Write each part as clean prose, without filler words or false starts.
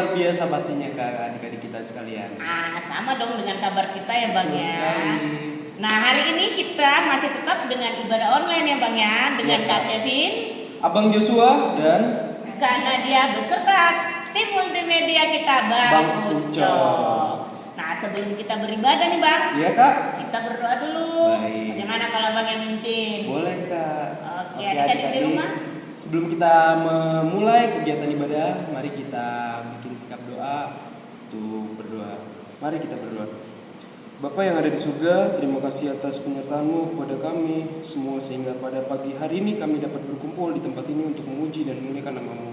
luar biasa pastinya Kak, adik-adik kita sekalian. Sama dong dengan kabar kita ya Bang Betul ya. sekali. Nah hari ini kita masih tetap dengan ibadah online ya Bang ya, dengan Iya, Kak Kak. Kevin, Abang Joshua dan Kak Nadia beserta tim multimedia kita Bang Ucok. Nah sebelum kita beribadah nih Bang, iya Kak. kita berdoa dulu. Baik. Bagaimana kalau Bang yang mimpin? Boleh Kak. Oke, adik-adik di rumah. Sebelum kita memulai kegiatan ibadah, mari kita bikin sikap doa untuk berdoa. Mari kita berdoa. Bapa yang ada di surga, terima kasih atas penyertaan-Mu kepada kami semua sehingga pada pagi hari ini kami dapat berkumpul di tempat ini untuk memuji dan memuliakan nama-Mu.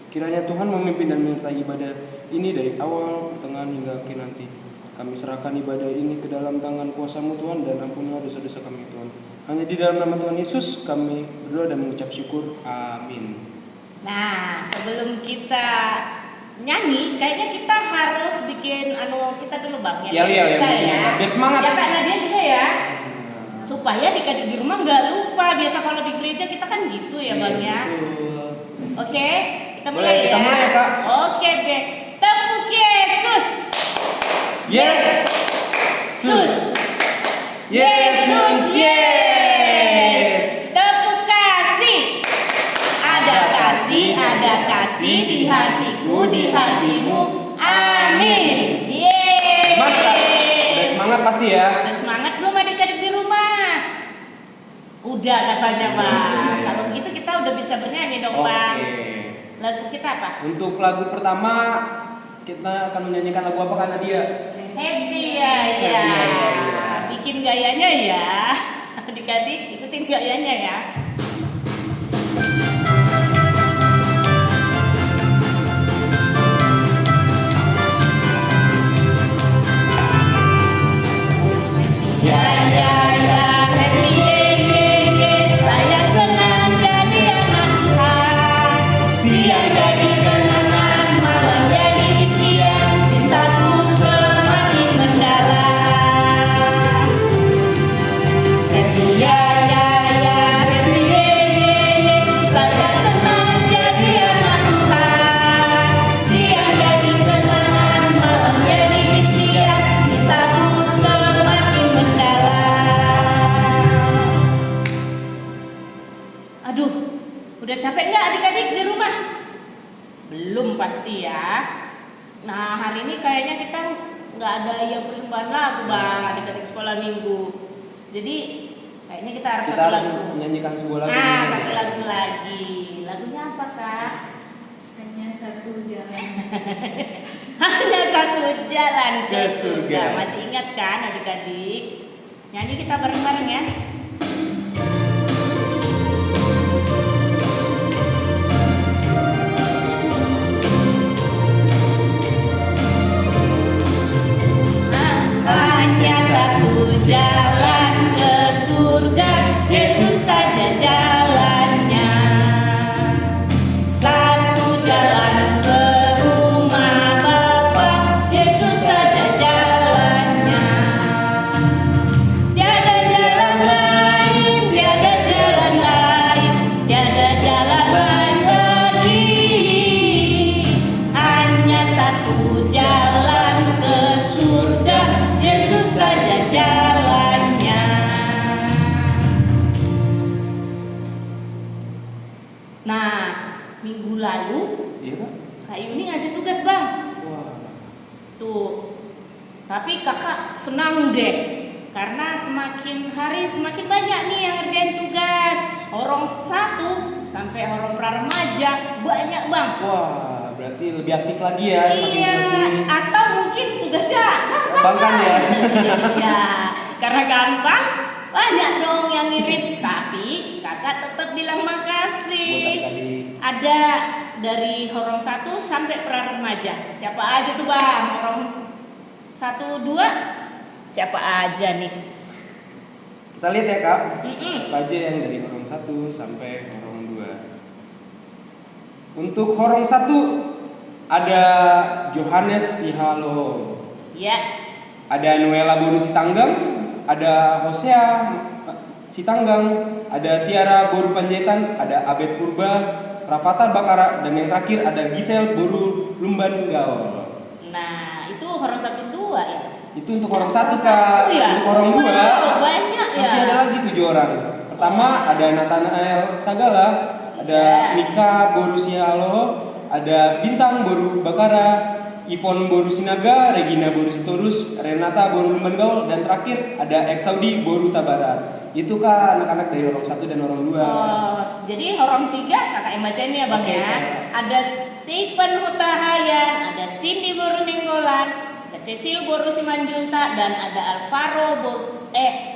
Kiranya Tuhan memimpin dan menyertai ibadah ini dari awal, pertengahan hingga akhir nanti. Kami serahkan ibadah ini ke dalam tangan kuasa-Mu Tuhan dan ampunilah dosa-dosa kami Tuhan. Hanya di dalam nama Tuhan Yesus kami berdoa dan mengucap syukur. Amin. Nah sebelum kita nyanyi, kayaknya kita harus bikin kita dulu Bang Iya, kita bikin ya. biar semangat. Ya Kak Nadia juga ya. Supaya adik-adik di rumah nggak lupa. Biasa kalau di gereja kita kan gitu ya Bang ya. Betul. Oke, kita Boleh, mulai ya. kita mulai, Kak. Oke deh. Tepuk Yesus. Yes. Sus. Yesus, yes. Tepuk kasih. Ada kasih di hatiku, di hatimu. Amin. Yeay. Mantap. Udah semangat pasti ya. Udah semangat belum adik-adik di rumah? Udah katanya Bang. Kalau begitu kita udah bisa bernyanyi dong Bang. Oke. Lagu kita apa? Untuk lagu pertama kita akan menyanyikan lagu apa Kak Nadia? Happy ya. Bikin gayanya ya. Adik-adik ikutin gayanya ya. Ya, happy ye, saya senang jadi anak Tuhan. Siang jadi kenangan, malam jadi impian, cintaku semakin mendalam. Happy ya, happy ye, saya senang jadi anak Tuhan. Siang jadi kenangan, malam jadi impian, cintaku semakin mendalam. Aduh, udah capek nggak adik-adik di rumah? Belum pasti ya. Nah hari ini kayaknya kita nggak ada yang persembahan lagu Bang, adik-adik sekolah minggu. Jadi kayaknya kita harus satu Harus lagu. menyanyikan sebuah lagu. Satu lagu lagi. Lagunya apa Kak? Hanya satu jalan. Hanya satu jalan ke Ke surga. surga. Masih ingat kan adik-adik? Nyanyi kita bareng-bareng ya. Hanya satu jalan ke surga, Yesus saja jalannya. Satu jalan ke rumah Bapa, Yesus saja jalannya. Tiada jalan lain, tiada jalan lain, tiada jalan lain lagi. Hanya satu jalan ke surga, Yesus saja jalannya. Nah, minggu lalu Iya Pak? Kak Yuni ngasih tugas Bang. Wah. Tuh. Tapi kakak senang deh. Karena semakin hari semakin banyak nih yang ngerjain tugas. Horong 1 sampai horong pra-remaja banyak Bang. Wah, berarti lebih aktif lagi ya semakin Iya, kesini. atau mungkin tugasnya Gampang kan ya? Iya, karena gampang banyak dong yang ngirim. Tapi kakak tetap bilang Buat makasih. adik-adik. Ada dari horong 1 sampai pra-remaja. Siapa aja tuh Bang? Horong 1, 2 siapa aja nih? Kita lihat ya Kak. Mm-mm. Siapa aja yang dari horong 1 sampai horong 2. Untuk horong 1 ada Johannes Sihalo, Ya, ada Noela Boru Sitanggang, ada Hosea Sitanggang, ada Tiara Boru Panjaitan, ada Abed Purba, Rafathar Bakara, dan yang terakhir ada Gisel Boru Lumban Gaul. Nah, itu orang 1 2 ya. Itu untuk orang satu Kak. Ya? Untuk orang 2 Wow, banyak ya. masih ada lagi 7 orang. Pertama ada Nathanael Sagala, ada Iya. Mika Borusialo, ada Bintang Boru Bakara, Yvonne Boru Sinaga, Regina Boru Sitorus, Renata Boru Lumban Gaul, dan terakhir ada Exaudi Boru Tabarat. Itu Kak anak-anak dari orang 1 dan orang 2. Oh, jadi orang 3 kakak yang bacain ya bang Oke, ya. Kak. Ada Stephen Hutahayan, ada Cindy Boru Nenggolan, ada Cecil Boru Simanjunta, dan ada Alvaro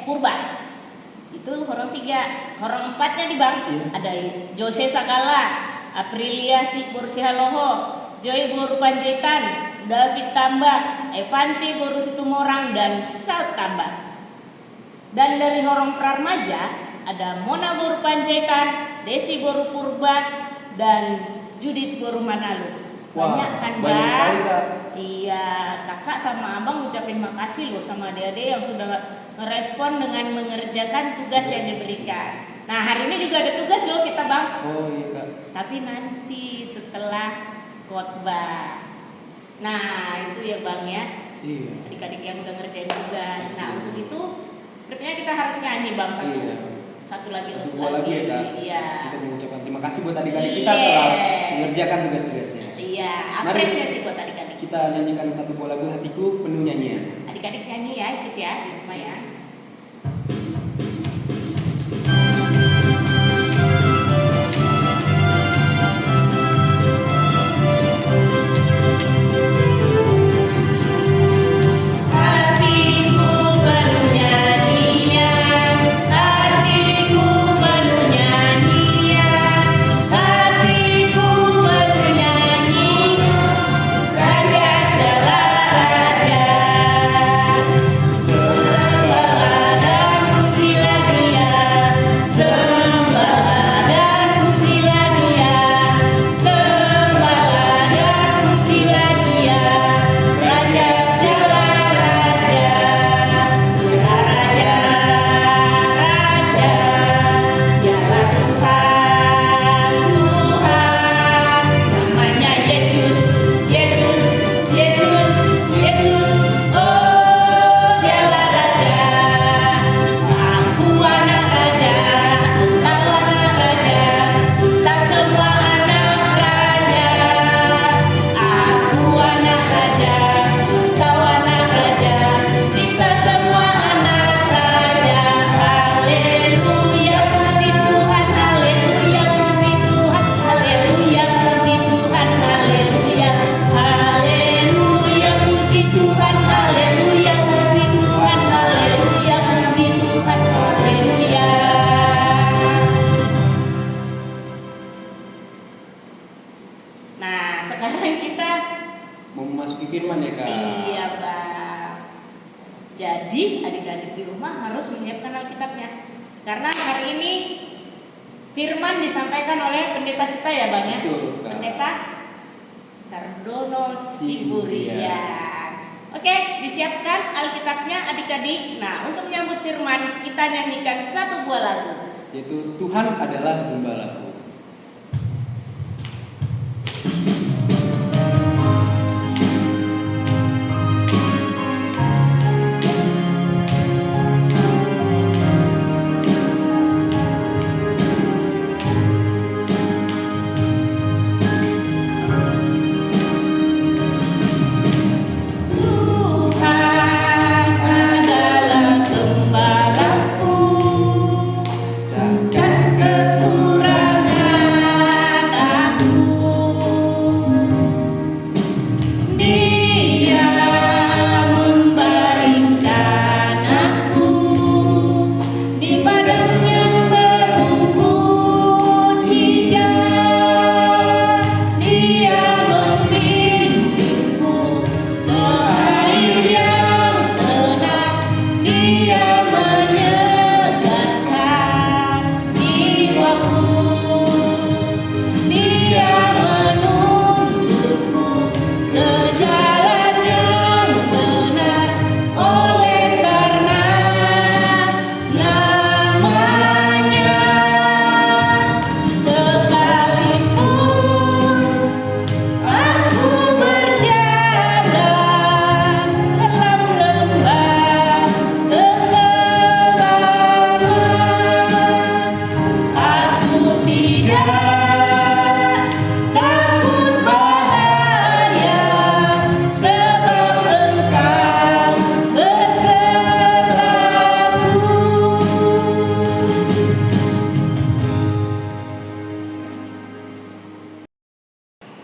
Purban. Itu orang 3. Orang 4-nya nih bang. Iya. Ada Jose Sakala, Aprilia Boru Sihaloho, Joy Boru Panjaitan, David Tambah, Evanti Boru Situmorang, dan Sal Tambah. Dan dari Horong Prarmaja ada Mona Boru Panjaitan, Desi Boru Purba, dan Judith Boru Manalu. Wah, Banyak kan banyak Bang? sekali, Kak. Iya, kakak sama abang ucapin makasih loh sama adik-adik yang sudah merespon dengan mengerjakan tugas yang diberikan. Nah hari ini juga ada tugas loh kita bang. Oh iya Kak. Tapi nanti setelah khotbah. Nah itu ya bang ya. Iya. Adik-adik yang udah ngerjain tugas. Nah untuk itu sepertinya kita harus nyanyi bang satu. Iya. Satu lagi. Satu buah lagu ya Kak. Iya. Kita mengucapkan terima kasih buat adik-adik kita telah mengerjakan tugas-tugasnya. Iya. Mari Apresiasi buat adik-adik. kita nyanyikan satu buah lagu Hatiku Penuh Nyanyian. Adik-adik nyanyi ya, ikut ya di rumah ya. Hatiku penuh nyanyian, hatiku penuh nyanyian, hatiku penuh nyanyian, Raja segala raja. Sembahlah dan pujilah Dia, sembahlah dan pujilah Dia, sembahlah dan pujilah Dia, Raja segala raja, raja, raja, dialah Tuhan, Tuhan, namanya Yesus, Yesus, Yesus, Yesus, oh dialah raja, aku anak raja, engkau anak raja, kita semua anak raja, aku anak raja, engkau anak raja, kita semua anak raja, haleluya puji Tuhan, haleluya puji Tuhan, haleluya puji Tuhan, haleluya, haleluya puji Tuhan, haleluya puji Tuhan, haleluya puji Tuhan, haleluya. Nah, sekarang kita Mau memasuki firman ya Kak. iya bang. Jadi adik-adik di rumah harus menyiapkan Alkitabnya. Karena hari ini firman disampaikan oleh pendeta kita ya bang ya. Betul, Kak. Pendeta Sardono Siburian. Siburian. Oke, disiapkan Alkitabnya adik-adik. Nah, untuk menyambut firman kita nyanyikan satu buah lagu. Yaitu Tuhan adalah gembalaku. Tuhan adalah gembalaku, Dan dan kekurangan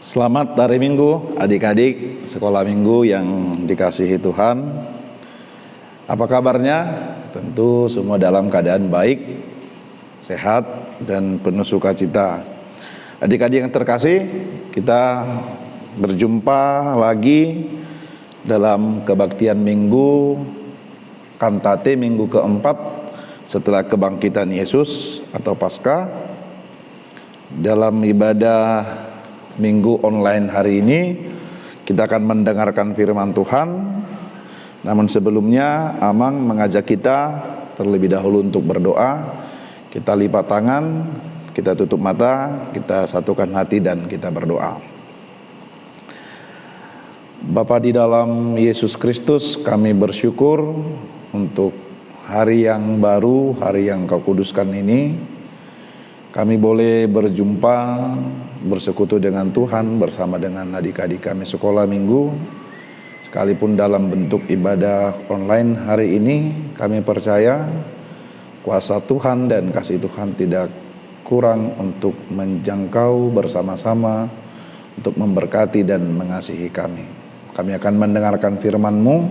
Selamat hari Minggu, adik-adik sekolah minggu yang dikasihi Tuhan. Apa kabarnya? Tentu semua dalam keadaan baik, sehat, dan penuh sukacita. Adik-adik yang terkasih, kita berjumpa lagi dalam kebaktian minggu, kantate minggu keempat setelah kebangkitan Yesus atau Paskah. Dalam ibadah minggu online hari ini kita akan mendengarkan firman Tuhan. Namun sebelumnya Amang mengajak kita terlebih dahulu untuk berdoa. Kita lipat tangan, kita tutup mata, kita satukan hati dan kita berdoa. Bapa di dalam Yesus Kristus, kami bersyukur untuk hari yang baru, hari yang Kau kuduskan ini. Kami boleh berjumpa, bersekutu dengan Tuhan bersama dengan adik-adik kami sekolah minggu. Sekalipun dalam bentuk ibadah online hari ini, kami percaya kuasa Tuhan dan kasih Tuhan tidak kurang untuk menjangkau bersama-sama, untuk memberkati dan mengasihi kami. Kami akan mendengarkan firman-Mu.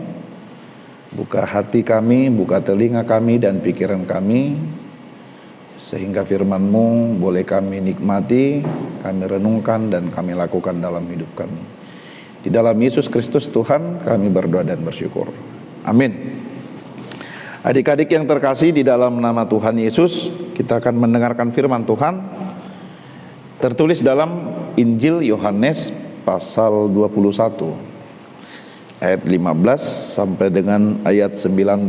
Buka hati kami, buka telinga kami dan pikiran kami, sehingga firman-Mu boleh kami nikmati, kami renungkan dan kami lakukan dalam hidup kami. Di dalam Yesus Kristus Tuhan kami berdoa dan bersyukur. Amin. Adik-adik yang terkasih, di dalam nama Tuhan Yesus kita akan mendengarkan firman Tuhan tertulis dalam Injil Yohanes pasal 21 ayat 15 sampai dengan ayat 19.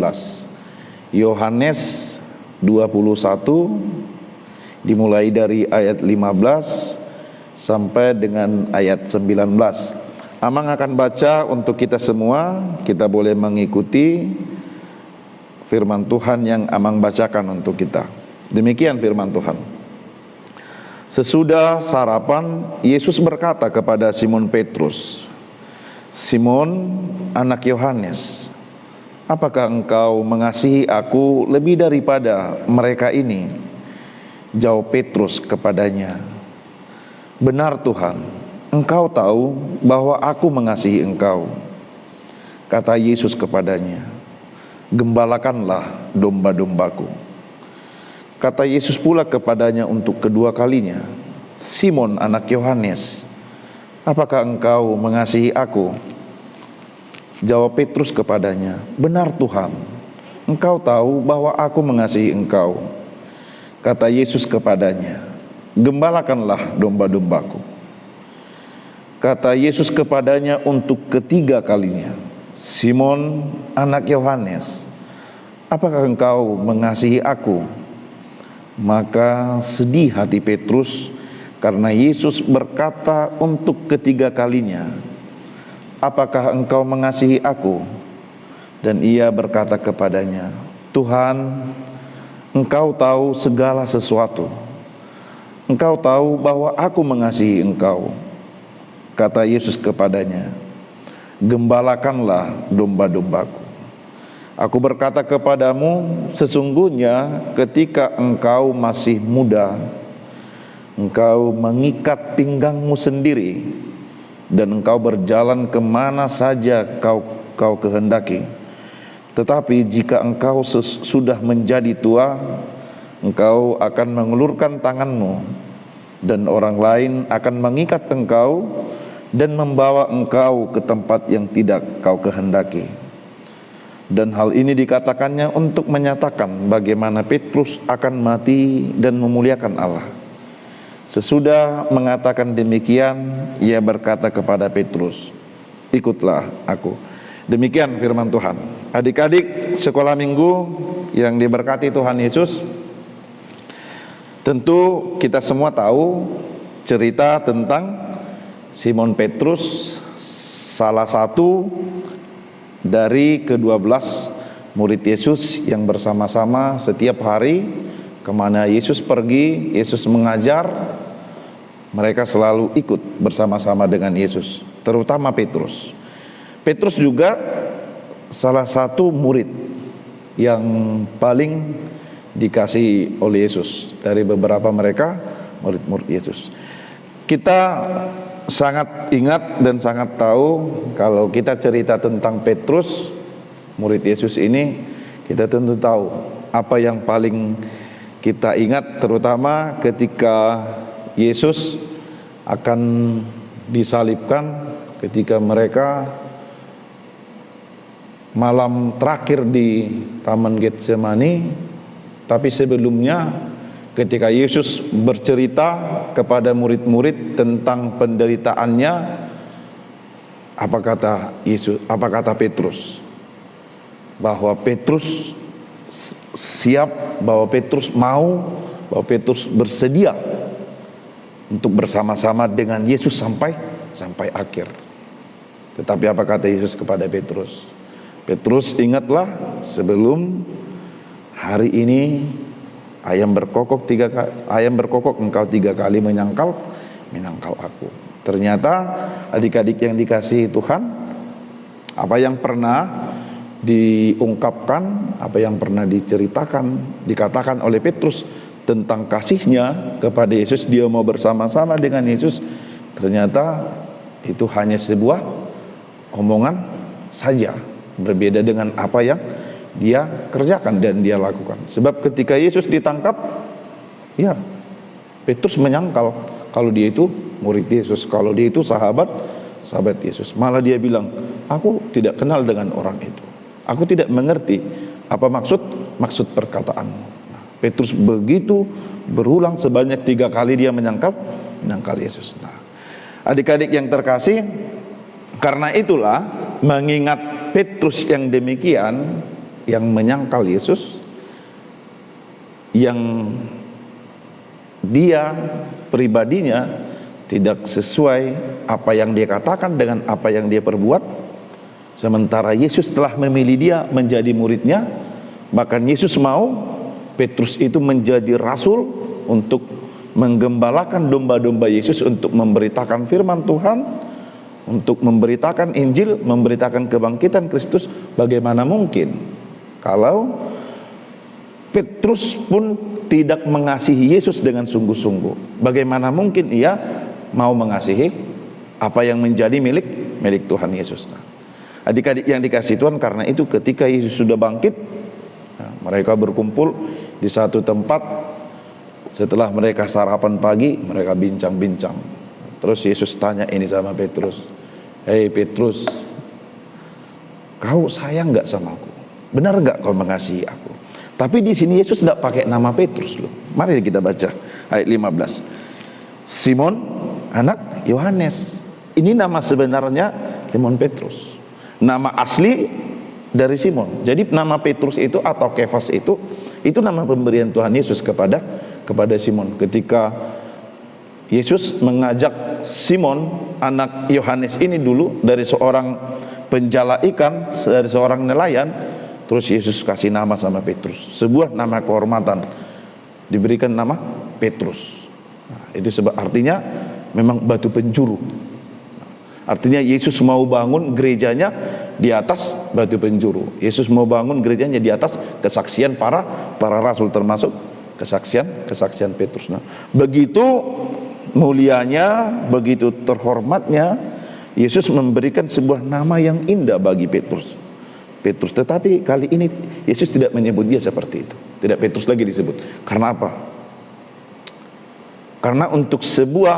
Yohanes 21 dimulai dari ayat 15 sampai dengan ayat 19. Amang akan baca untuk kita semua, kita boleh mengikuti firman Tuhan yang Amang bacakan untuk kita. Demikian firman Tuhan. Sesudah sarapan, Yesus berkata kepada Simon Petrus, "Simon, anak Yohanes, apakah engkau mengasihi aku lebih daripada mereka ini?" Jawab Petrus kepadanya, "Benar Tuhan, engkau tahu bahwa aku mengasihi engkau." Kata Yesus kepadanya, "Gembalakanlah domba-dombaku." Kata Yesus pula kepadanya untuk kedua kalinya, "Simon anak Yohanes, apakah engkau mengasihi aku?" Jawab Petrus kepadanya, "Benar Tuhan, engkau tahu bahwa aku mengasihi engkau." Kata Yesus kepadanya, "Gembalakanlah domba-dombaku." Kata Yesus kepadanya untuk ketiga kalinya, "Simon anak Yohanes, apakah engkau mengasihi aku?" Maka sedih hati Petrus karena Yesus berkata untuk ketiga kalinya, "Apakah engkau mengasihi aku?" Dan ia berkata kepadanya, "Tuhan, engkau tahu segala sesuatu. Engkau tahu bahwa aku mengasihi engkau." Kata Yesus kepadanya, "Gembalakanlah domba-dombaku. Aku berkata kepadamu, sesungguhnya ketika engkau masih muda, engkau mengikat pinggangmu sendiri, dan engkau berjalan kemana saja kau kehendaki. Tetapi jika engkau sudah menjadi tua, engkau akan mengulurkan tanganmu, dan orang lain akan mengikat engkau dan membawa engkau ke tempat yang tidak kau kehendaki." Dan hal ini dikatakannya untuk menyatakan bagaimana Petrus akan mati dan memuliakan Allah. Sesudah mengatakan demikian, ia berkata kepada Petrus, "Ikutlah aku." Demikian firman Tuhan. Adik-adik sekolah minggu yang diberkati Tuhan Yesus, tentu kita semua tahu cerita tentang Simon Petrus, salah satu dari ke-12 murid Yesus yang bersama-sama setiap hari kemana Yesus pergi, Yesus mengajar, mereka selalu ikut bersama-sama dengan Yesus, terutama Petrus. Petrus juga salah satu murid yang paling dikasihi oleh Yesus dari beberapa mereka murid-murid Yesus. Kita sangat ingat dan sangat tahu kalau kita cerita tentang Petrus, murid Yesus ini, kita tentu tahu apa yang paling kita ingat, terutama ketika Yesus akan disalibkan, ketika mereka malam terakhir di Taman Getsemani. Tapi sebelumnya ketika Yesus bercerita kepada murid-murid tentang penderitaannya, apa kata Yesus? Apa kata Petrus? Bahwa Petrus siap, bahwa Petrus mau, bahwa Petrus bersedia untuk bersama-sama dengan Yesus sampai akhir. Tetapi apa kata Yesus kepada Petrus? Petrus, ingatlah, sebelum hari ini ayam berkokok engkau 3 kali menyangkal aku. Ternyata adik-adik yang dikasihi Tuhan, apa yang pernah diungkapkan, apa yang pernah dikatakan oleh Petrus tentang kasihnya kepada Yesus, dia mau bersama-sama dengan Yesus, ternyata itu hanya sebuah omongan saja, berbeda dengan apa yang dia kerjakan dan dia lakukan. Sebab ketika Yesus ditangkap, ya, Petrus menyangkal kalau dia itu murid Yesus, kalau dia itu sahabat Yesus. Malah dia bilang, aku tidak kenal dengan orang itu, aku tidak mengerti apa maksud perkataanmu. Nah, Petrus begitu berulang sebanyak 3 kali dia menyangkal Yesus. Nah, adik-adik yang terkasih, karena itulah mengingat Petrus yang demikian, yang menyangkal Yesus, yang dia pribadinya tidak sesuai apa yang dia katakan dengan apa yang dia perbuat, sementara Yesus telah memilih dia menjadi muridnya. Bahkan Yesus mau Petrus itu menjadi rasul untuk menggembalakan domba-domba Yesus, untuk memberitakan firman Tuhan, untuk memberitakan Injil, memberitakan kebangkitan Kristus. Bagaimana mungkin kalau Petrus pun tidak mengasihi Yesus dengan sungguh-sungguh? Bagaimana mungkin ia mau mengasihi apa yang menjadi milik Tuhan Yesus? Nah, adik-adik yang dikasihi Tuhan, karena itu ketika Yesus sudah bangkit, nah, mereka berkumpul di satu tempat. Setelah mereka sarapan pagi, mereka bincang-bincang. Terus Yesus tanya ini sama Petrus, "Hei Petrus, kau sayang gak sama aku? Benar gak kau mengasihi aku?" Tapi di sini Yesus tidak pakai nama Petrus loh. Mari kita baca ayat 15. Simon anak Yohanes. Ini nama sebenarnya Simon Petrus. Nama asli dari Simon. Jadi nama Petrus itu atau Kefas itu nama pemberian Tuhan Yesus kepada Simon. Ketika Yesus mengajak Simon anak Yohanes ini dulu dari seorang penjala ikan, dari seorang nelayan, terus Yesus kasih nama sama Petrus, sebuah nama kehormatan, diberikan nama Petrus. Nah, itu sebab artinya memang batu penjuru. Artinya Yesus mau bangun gerejanya di atas batu penjuru. Yesus mau bangun gerejanya di atas kesaksian para rasul, termasuk kesaksian Petrus. Nah, begitu mulianya, begitu terhormatnya Yesus memberikan sebuah nama yang indah bagi Petrus. Tetapi kali ini Yesus tidak menyebut dia seperti itu. Tidak Petrus lagi disebut. Karena apa? Karena untuk sebuah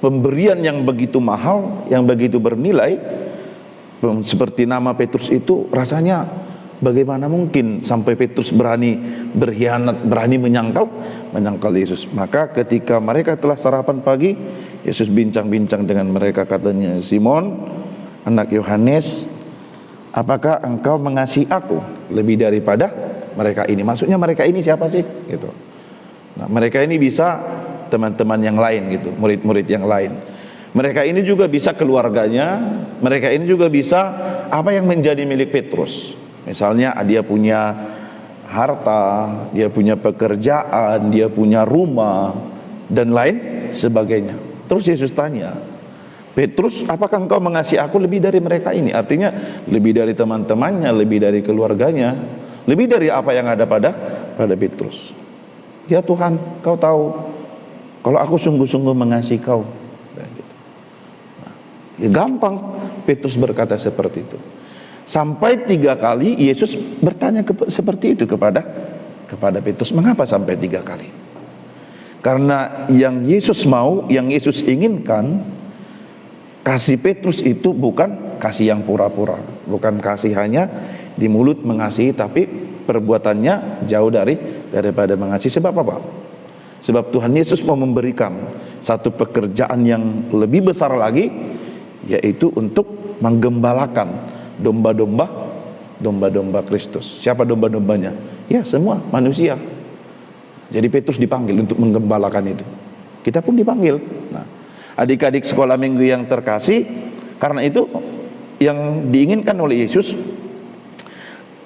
pemberian yang begitu mahal, yang begitu bernilai, seperti nama Petrus itu, rasanya bagaimana mungkin sampai Petrus berani berkhianat, berani menyangkal Yesus. Maka ketika mereka telah sarapan pagi, Yesus bincang-bincang dengan mereka, katanya, "Simon anak Yohanes, apakah engkau mengasihi aku lebih daripada mereka ini?" Maksudnya mereka ini siapa sih? Gitu. Nah, mereka ini bisa teman-teman yang lain gitu, murid-murid yang lain. Mereka ini juga bisa keluarganya, mereka ini juga bisa apa yang menjadi milik Petrus. Misalnya dia punya harta, dia punya pekerjaan, dia punya rumah dan lain sebagainya. Terus Yesus tanya, "Petrus, apakah engkau mengasihi aku lebih dari mereka ini?" Artinya lebih dari teman-temannya, lebih dari keluarganya, lebih dari apa yang ada pada Petrus. "Ya Tuhan, kau tahu kalau aku sungguh-sungguh mengasihi kau." Ya, gampang Petrus berkata seperti itu. Sampai 3 kali Yesus bertanya seperti itu kepada Petrus. Mengapa sampai 3 kali? Karena yang Yesus mau, yang Yesus inginkan, kasih Petrus itu bukan kasih yang pura-pura, bukan kasih hanya di mulut mengasihi, tapi perbuatannya jauh daripada mengasihi. Sebab apa? Sebab Tuhan Yesus mau memberikan satu pekerjaan yang lebih besar lagi, yaitu untuk menggembalakan domba-domba Kristus. Siapa domba-dombanya? Ya, semua manusia. Jadi Petrus dipanggil untuk menggembalakan itu. Kita pun dipanggil. Nah, adik-adik sekolah minggu yang terkasih, karena itu yang diinginkan oleh Yesus,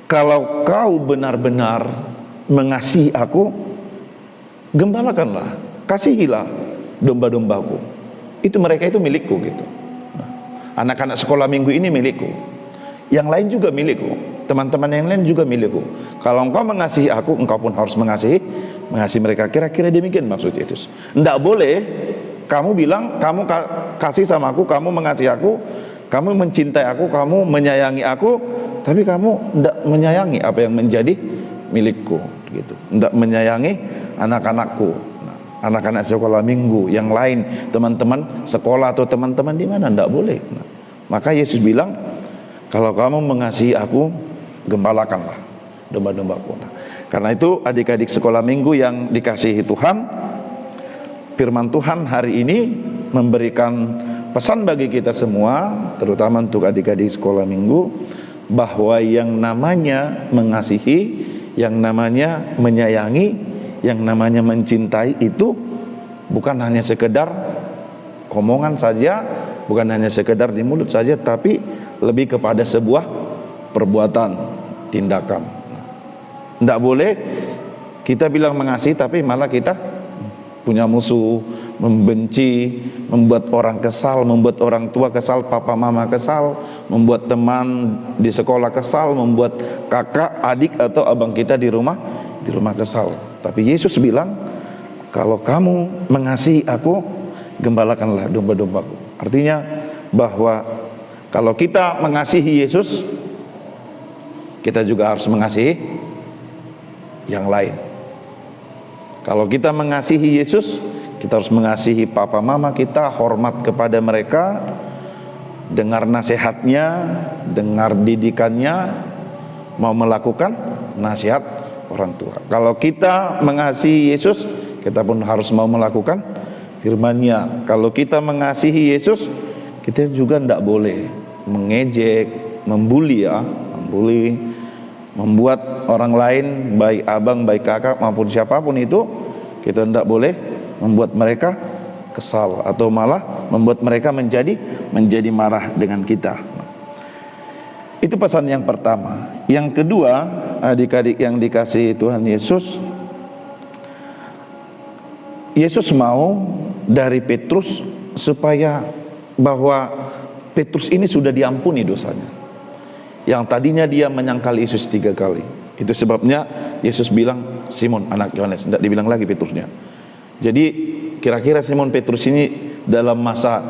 kalau kau benar-benar mengasihi aku, gembalakanlah, kasihilah domba-dombaku. Itu mereka itu milikku gitu. Nah, anak-anak sekolah minggu ini milikku. Yang lain juga milikku. Teman-teman yang lain juga milikku. Kalau engkau mengasihi aku, engkau pun harus mengasihi mereka. Kira-kira demikian maksud Yesus. Tidak boleh kamu bilang kamu kasih sama aku, kamu mengasihi aku, kamu mencintai aku, kamu menyayangi aku, tapi kamu tidak menyayangi apa yang menjadi milikku gitu. Tidak menyayangi anak-anakku. Nah, anak-anak sekolah minggu yang lain, teman-teman sekolah atau teman-teman di mana, tidak boleh. Nah, maka Yesus bilang, kalau kamu mengasihi aku, gembalakanlah domba-dombaku. Nah, karena itu adik-adik sekolah minggu yang dikasihi Tuhan, firman Tuhan hari ini memberikan pesan bagi kita semua, terutama untuk adik-adik sekolah minggu, bahwa yang namanya mengasihi, yang namanya menyayangi, yang namanya mencintai itu bukan hanya sekedar omongan saja, bukan hanya sekedar di mulut saja, tapi lebih kepada sebuah perbuatan, tindakan. Tidak boleh kita bilang mengasihi tapi malah kita punya musuh, membenci, membuat orang kesal, membuat orang tua kesal, papa mama kesal, membuat teman di sekolah kesal, membuat kakak, adik atau abang kita di rumah kesal. Tapi Yesus bilang, kalau kamu mengasihi aku, gembalakanlah domba-dombaku. Artinya bahwa kalau kita mengasihi Yesus, kita juga harus mengasihi yang lain. Kalau kita mengasihi Yesus, kita harus mengasihi papa mama kita, hormat kepada mereka, dengar nasihatnya, dengar didikannya, mau melakukan nasihat orang tua. Kalau kita mengasihi Yesus, kita pun harus mau melakukan firman-Nya. Kalau kita mengasihi Yesus, kita juga tidak boleh mengejek, membuli, membuat orang lain, baik abang, baik kakak maupun siapapun itu, kita tidak boleh membuat mereka kesal atau malah membuat mereka menjadi marah dengan kita. Itu pesan yang pertama. Yang kedua, adik-adik yang dikasihi Tuhan Yesus, Yesus mau dari Petrus supaya bahwa Petrus ini sudah diampuni dosanya. Yang tadinya dia menyangkal Yesus 3 kali. Itu sebabnya Yesus bilang, Simon anak Yohanes, tidak dibilang lagi Petrusnya. Jadi kira-kira Simon Petrus ini dalam masa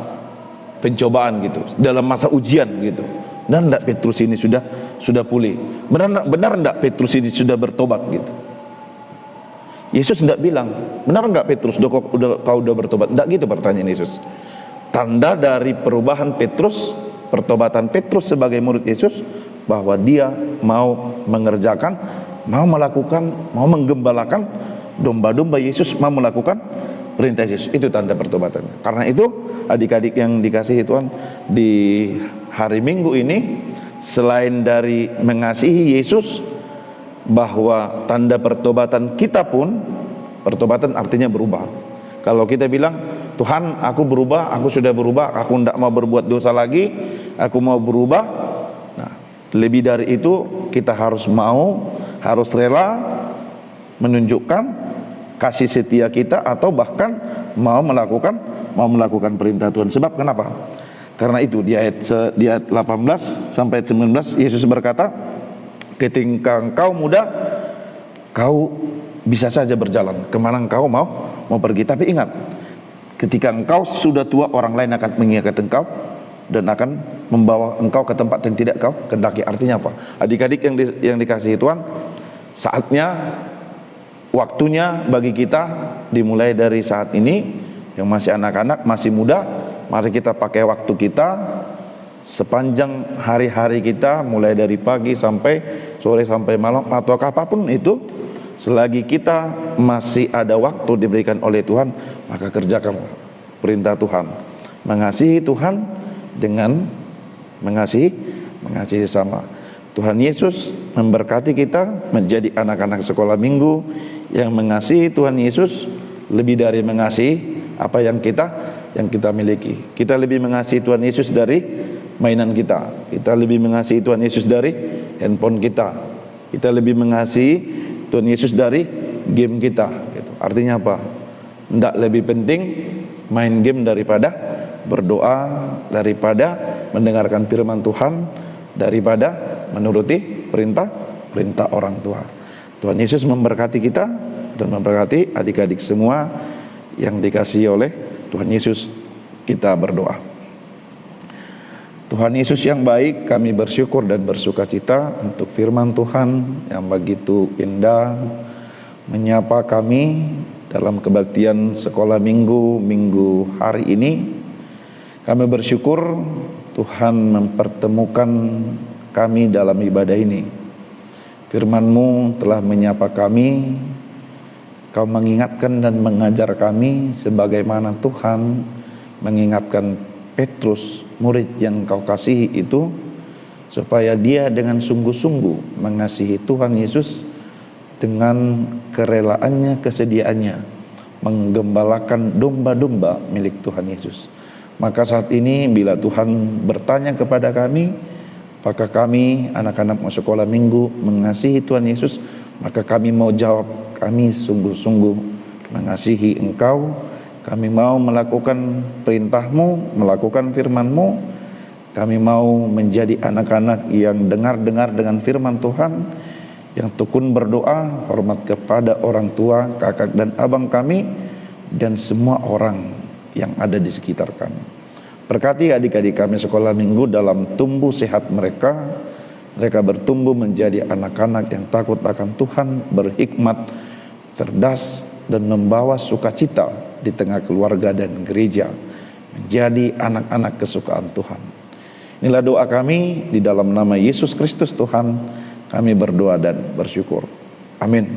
pencobaan gitu, dalam masa ujian gitu. Dan tidak Petrus ini sudah pulih. Benar enggak Petrus ini sudah bertobat gitu. Yesus tidak bilang, benar enggak Petrus kau udah bertobat? Tidak gitu pertanyaan Yesus. Tanda dari perubahan Petrus, pertobatan Petrus sebagai murid Yesus, bahwa dia mau mengerjakan, mau melakukan, mau menggembalakan domba-domba Yesus, mau melakukan perintah Yesus. Itu tanda pertobatannya. Karena itu adik-adik yang dikasihi Tuhan, di hari Minggu ini, selain dari mengasihi Yesus, bahwa tanda pertobatan kita pun, pertobatan artinya berubah. Kalau kita bilang, Tuhan aku berubah, aku sudah berubah, aku tidak mau berbuat dosa lagi, aku mau berubah. Nah, lebih dari itu kita harus rela menunjukkan kasih setia kita, atau bahkan mau melakukan perintah Tuhan. Sebab kenapa? Karena itu di ayat 18 sampai 19 Yesus berkata, ketika engkau muda, kau bisa saja berjalan kemana engkau mau pergi. Tapi ingat, ketika engkau sudah tua, orang lain akan mengikat engkau dan akan membawa engkau ke tempat yang tidak kau kehendaki. Artinya apa? Adik-adik yang dikasihi Tuhan, saatnya, waktunya bagi kita dimulai dari saat ini, yang masih anak-anak, masih muda. Mari kita pakai waktu kita sepanjang hari-hari kita, mulai dari pagi sampai sore sampai malam atau apapun itu. Selagi kita masih ada waktu diberikan oleh Tuhan, maka kerjakan perintah Tuhan. Mengasihi Tuhan dengan mengasihi sesama. Tuhan Yesus memberkati kita menjadi anak-anak sekolah minggu yang mengasihi Tuhan Yesus lebih dari mengasihi apa yang kita miliki. Kita lebih mengasihi Tuhan Yesus dari mainan kita. Kita lebih mengasihi Tuhan Yesus dari handphone kita. Kita lebih mengasihi Tuhan Yesus dari game kita. Artinya apa? Tidak lebih penting main game daripada berdoa, daripada mendengarkan firman Tuhan, daripada menuruti perintah orang tua. Tuhan Yesus memberkati kita dan memberkati adik-adik semua yang dikasihi oleh Tuhan Yesus. Kita berdoa. Tuhan Yesus yang baik, kami bersyukur dan bersukacita untuk firman Tuhan yang begitu indah menyapa kami dalam kebaktian sekolah minggu hari ini. Kami bersyukur Tuhan mempertemukan kami dalam ibadah ini. Firman-Mu telah menyapa kami, Kau mengingatkan dan mengajar kami sebagaimana Tuhan mengingatkan Petrus, murid yang Kau kasihi itu, supaya dia dengan sungguh-sungguh mengasihi Tuhan Yesus dengan kerelaannya, kesediaannya menggembalakan domba-domba milik Tuhan Yesus. Maka saat ini bila Tuhan bertanya kepada kami, apakah kami anak-anak sekolah minggu mengasihi Tuhan Yesus, maka kami mau jawab, kami sungguh-sungguh mengasihi Engkau. Kami mau melakukan perintah-Mu, melakukan firman-Mu. Kami mau menjadi anak-anak yang dengar-dengar dengan firman Tuhan, yang tekun berdoa, hormat kepada orang tua, kakak dan abang kami, dan semua orang yang ada di sekitar kami. Berkati adik-adik kami sekolah minggu dalam tumbuh sehat mereka. Mereka bertumbuh menjadi anak-anak yang takut akan Tuhan, berhikmat, cerdas, dan membawa sukacita di tengah keluarga dan gereja, menjadi anak-anak kesukaan Tuhan. Inilah doa kami di dalam nama Yesus Kristus Tuhan, kami berdoa dan bersyukur. Amin.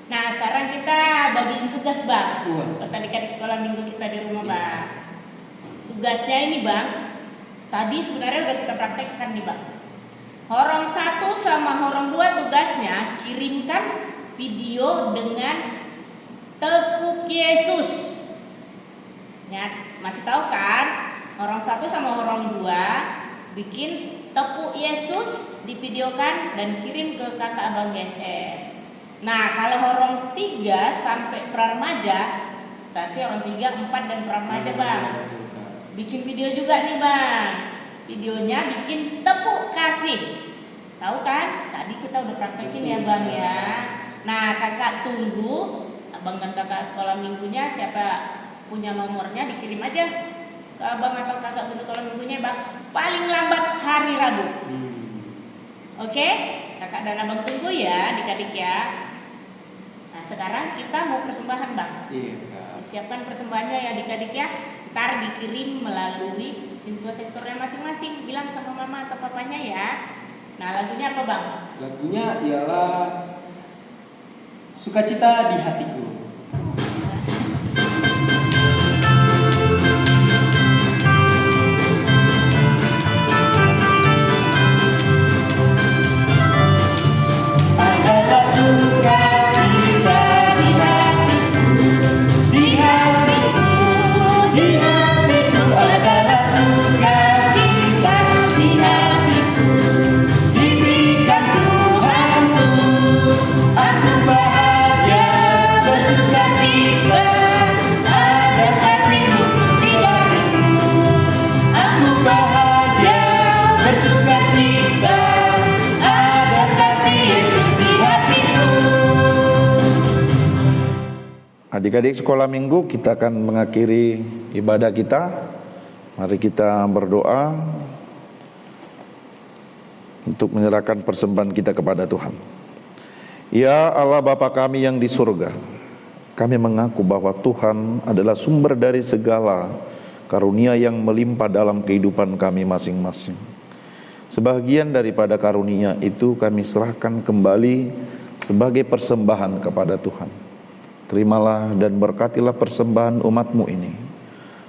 Nah, sekarang kita bagiin tugas, Bang. Buat adik-adik sekolah minggu kita di rumah, Bang. Tugasnya ini, Bang, tadi sebenarnya udah kita praktekkan nih, Bang. Horong 1 sama horong 2 tugasnya kirimkan video dengan tepuk Yesus. Ya, masih tahu kan? Horong 1 sama horong 2 bikin tepuk Yesus, divideokan dan kirim ke kakak abang GSR. Nah, kalau horong 3 sampai praremaja, berarti horong 3, 4 dan praremaja, Bang. Bikin video juga nih, Bang. Videonya bikin tepuk kasih. Tahu kan? Tadi kita udah praktekin ya, Bang ya. Nah, kakak tunggu abang dan kakak sekolah minggunya, siapa punya nomornya dikirim aja ke abang atau kakak guru sekolah minggunya, Bang. Paling lambat hari Rabu. Oke? Kakak dan abang tunggu ya, adik-adik ya. Nah, sekarang kita mau persembahan, Bang. Siapkan persembahannya ya, adik-adik ya. Ntar dikirim melalui sektornya masing-masing. Bilang sama mama atau papanya ya. Nah, lagunya apa, Bang? Lagunya ialah Sukacita di Hatiku. Adalah sukacita di hatiku, di hatiku, di hatiku. Adalah sukacita di hatiku, diberikan Tuhanku. Aku bahagia bersukacita, ada kasih Yesus di hatiku. Aku bahagia bersukacita, ada kasih Yesus di hatiku. Adik-adik sekolah minggu, kita akan mengakhiri ibadah kita Mari kita berdoa untuk menyerahkan persembahan kita kepada Tuhan. Ya Allah Bapa kami yang di surga, kami mengaku bahwa Tuhan adalah sumber dari segala karunia yang melimpah dalam kehidupan kami masing-masing. Sebagian daripada karunia itu kami serahkan kembali sebagai persembahan kepada Tuhan. Terimalah dan berkatilah persembahan umat-Mu ini,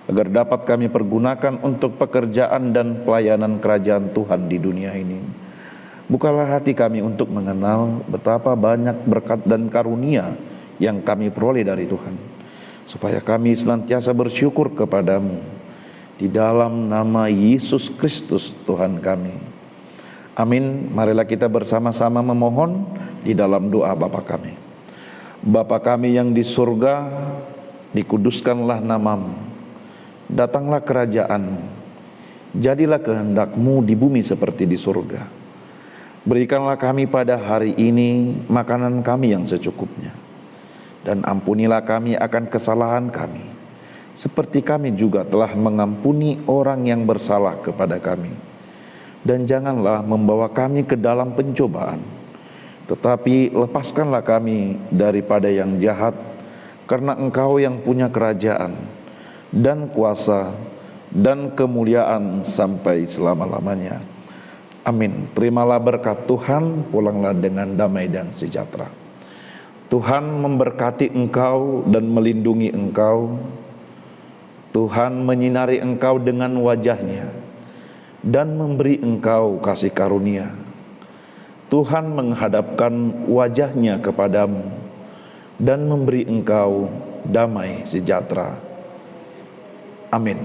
agar dapat kami pergunakan untuk pekerjaan dan pelayanan kerajaan Tuhan di dunia ini. Bukalah hati kami untuk mengenal betapa banyak berkat dan karunia yang kami peroleh dari Tuhan, supaya kami senantiasa bersyukur kepadamu. Di dalam nama Yesus Kristus Tuhan kami. Amin. Marilah kita bersama-sama memohon di dalam doa Bapa kami. Bapa kami yang di surga, dikuduskanlah namamu. Datanglah kerajaan, jadilah kehendak-Mu di bumi seperti di surga. Berikanlah kami pada hari ini makanan kami yang secukupnya, dan ampunilah kami akan kesalahan kami, seperti kami juga telah mengampuni orang yang bersalah kepada kami. Dan janganlah membawa kami ke dalam pencobaan, tetapi lepaskanlah kami daripada yang jahat, karena Engkau yang punya kerajaan dan kuasa dan kemuliaan sampai selama-lamanya. Amin. Terimalah berkat Tuhan, pulanglah dengan damai dan sejahtera. Tuhan memberkati engkau dan melindungi engkau. Tuhan menyinari engkau dengan wajah-Nya dan memberi engkau kasih karunia. Tuhan menghadapkan wajah-Nya kepadamu dan memberi engkau damai sejahtera. Amin.